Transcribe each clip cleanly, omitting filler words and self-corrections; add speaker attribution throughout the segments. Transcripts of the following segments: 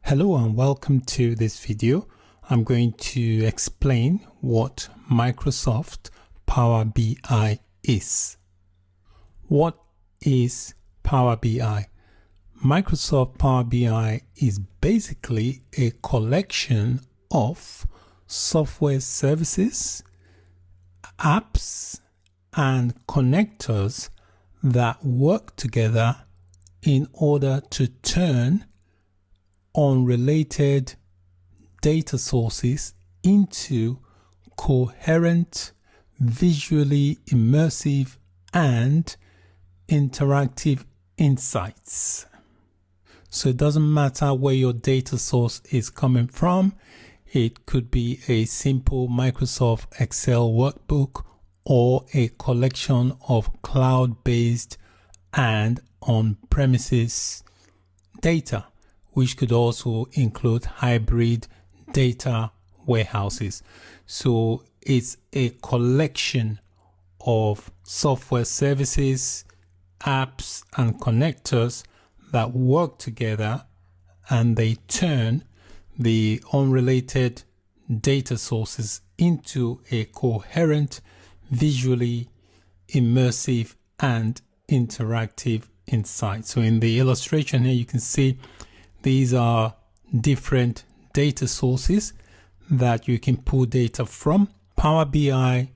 Speaker 1: Hello and welcome to this video. I'm going to explain what Microsoft Power BI is. What is Power BI? Microsoft Power BI is basically a collection of software services, apps, and connectors that work together in order to turn unrelated data sources into coherent, visually immersive, and interactive insights. So it doesn't matter where your data source is coming from. It could be a simple Microsoft Excel workbook or a collection of cloud-based and on-premises data, which could also include hybrid data warehouses. So it's a collection of software services, apps, and connectors that work together, and they turn the unrelated data sources into a coherent, visually immersive, and interactive insight. So in the illustration here, you can see these are different data sources that you can pull data from. Power BI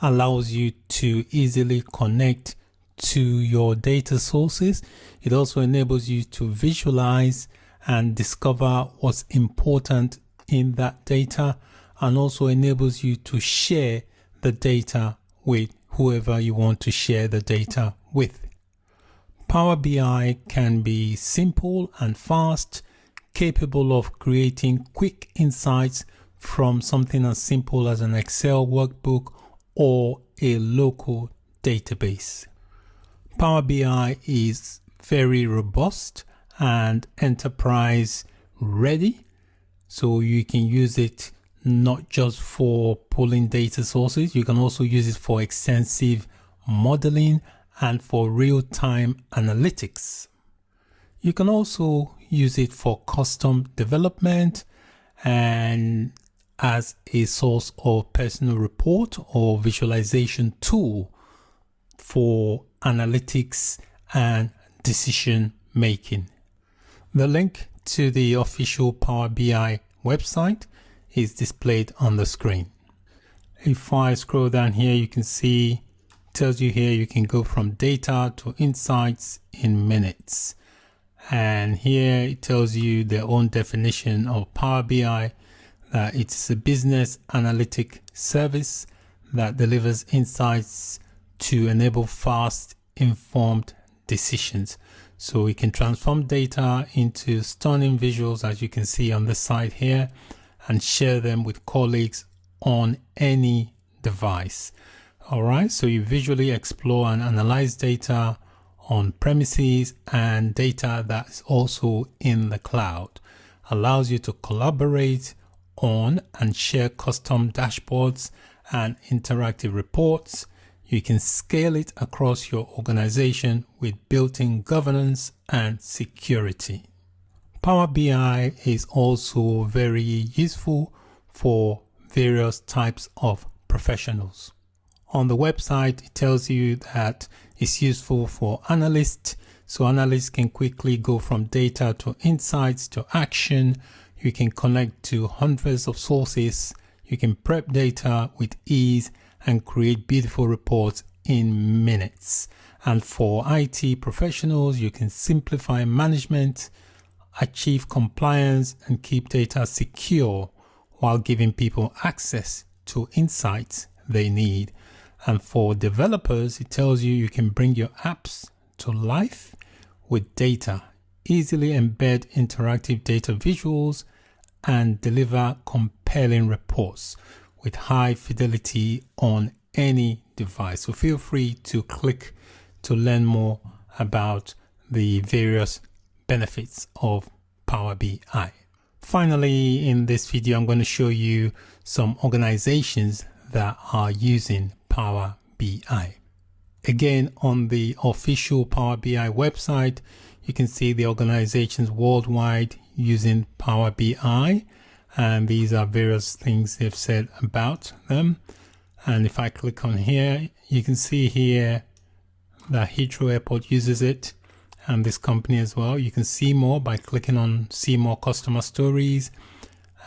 Speaker 1: allows you to easily connect to your data sources. It also enables you to visualize and discover what's important in that data, and also enables you to share the data with whoever you want to share the data with. Power BI can be simple and fast, capable of creating quick insights from something as simple as an Excel workbook or a local database. Power BI is very robust and enterprise ready, so you can use it not just for pulling data sources. You can also use it for extensive modeling and for real-time analytics. You can also use it for custom development and as a source of personal report or visualization tool for analytics and decision making. The link to the official Power BI website is displayed on the screen. If I scroll down here, you can see tells you here you can go from data to insights in minutes, and here it tells you their own definition of Power BI, that it's a business analytic service that delivers insights to enable fast, informed decisions. So we can transform data into stunning visuals, as you can see on the side here, and share them with colleagues on any device. All right, so you visually explore and analyze data on premises and data that's also in the cloud. Allows you to collaborate on and share custom dashboards and interactive reports. You can scale it across your organization with built-in governance and security. Power BI is also very useful for various types of professionals. On the website, it tells you that it's useful for analysts. So analysts can quickly go from data to insights to action. You can connect to hundreds of sources. You can prep data with ease and create beautiful reports in minutes. And for IT professionals, you can simplify management, achieve compliance, and keep data secure while giving people access to insights they need. And for developers, it tells you can bring your apps to life with data, easily embed interactive data visuals, and deliver compelling reports with high fidelity on any device. So feel free to click to learn more about the various benefits of Power BI. Finally, in this video, I'm going to show you some organizations that are using Power BI. Again, on the official Power BI website, You can see the organizations worldwide using Power BI, and these are various things they've said about them. And if I click on here, you can see here that Heathrow Airport uses it, and this company as well. You can see more by clicking on see more customer stories.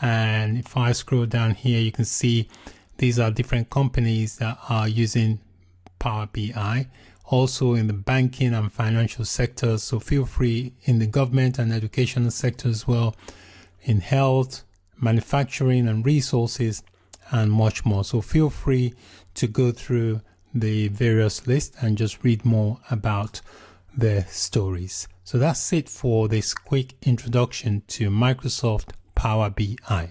Speaker 1: And if I scroll down here, you can see these are different companies that are using Power BI, also in the banking and financial sectors. So feel free, in the government and educational sector as well, in health, manufacturing and resources, and much more. So feel free to go through the various lists and just read more about their stories. So that's it for this quick introduction to Microsoft Power BI.